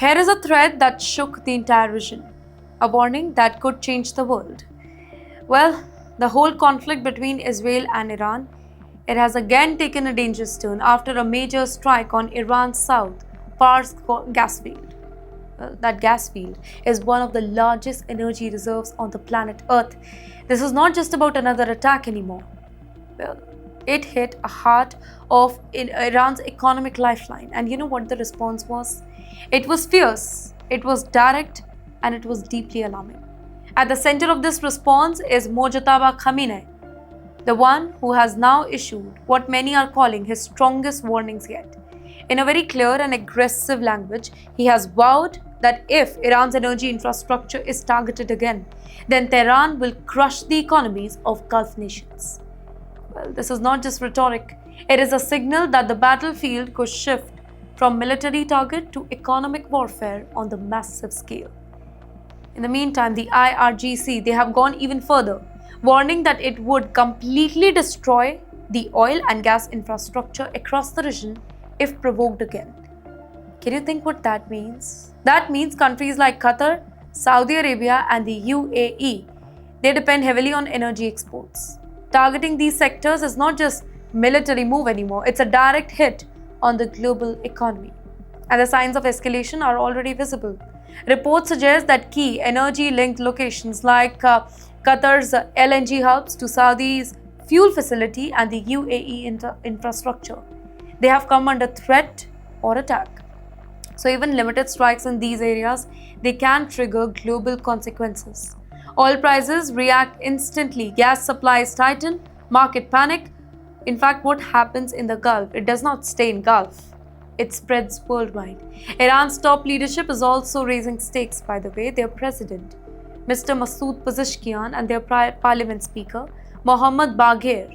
Here is a threat that shook the entire region, a warning that could change the world. Well, the whole conflict between Israel and Iran, it has again taken a dangerous turn after a major strike on Iran's south Pars gas field. That gas field is one of the largest energy reserves on the planet Earth. This is not just about another attack anymore. Well, it hit a heart of Iran's economic lifeline. And you know what the response was? It was fierce, it was direct, and it was deeply alarming. At the center of this response is Mojtaba Khamenei, the one who has now issued what many are calling his strongest warnings yet. In a very clear and aggressive language, he has vowed that if Iran's energy infrastructure is targeted again, then Tehran will crush the economies of Gulf nations. Well, this is not just rhetoric, it is a signal that the battlefield could shift from military target to economic warfare on the massive scale. In the meantime, the IRGC, they have gone even further, warning that it would completely destroy the oil and gas infrastructure across the region if provoked again. Can you think what that means? That means countries like Qatar, Saudi Arabia, and the UAE, they depend heavily on energy exports. Targeting these sectors is not just military move anymore, it's a direct hit on the global economy. And the signs of escalation are already visible. Reports suggest that key energy-linked locations like Qatar's LNG hubs to Saudi's fuel facility and the UAE infrastructure, they have come under threat or attack. So even limited strikes in these areas, they can trigger global consequences. Oil prices react instantly, gas supplies tighten, market panic. In fact, what happens in the Gulf, it does not stay in Gulf. It spreads worldwide. Iran's top leadership is also raising stakes, by the way. Their president, Mr. Masoud Pezeshkian, and their parliament speaker, Mohammad Bagher,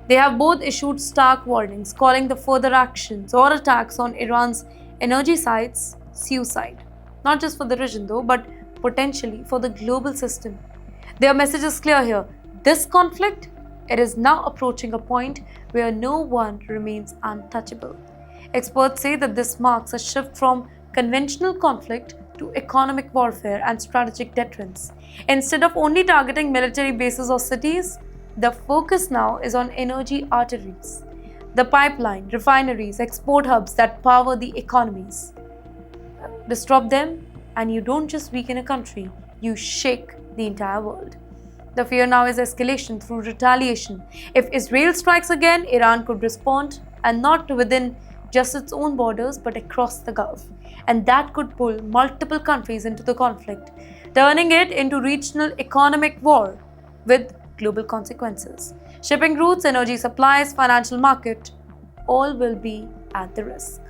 they have both issued stark warnings calling the further actions or attacks on Iran's energy sites suicide. Not just for the region though, but potentially for the global system. Their message is clear here. This conflict, it is now approaching a point where no one remains untouchable. Experts say that this marks a shift from conventional conflict to economic warfare and strategic deterrence. Instead of only targeting military bases or cities, the focus now is on energy arteries, the pipeline, refineries, export hubs that power the economies. Disrupt them, and you don't just weaken a country, you shake the entire world. The fear now is escalation through retaliation. If Israel strikes again, Iran could respond, and not within just its own borders but across the Gulf. And that could pull multiple countries into the conflict, turning it into regional economic war with global consequences. Shipping routes, energy supplies, financial market, all will be at the risk.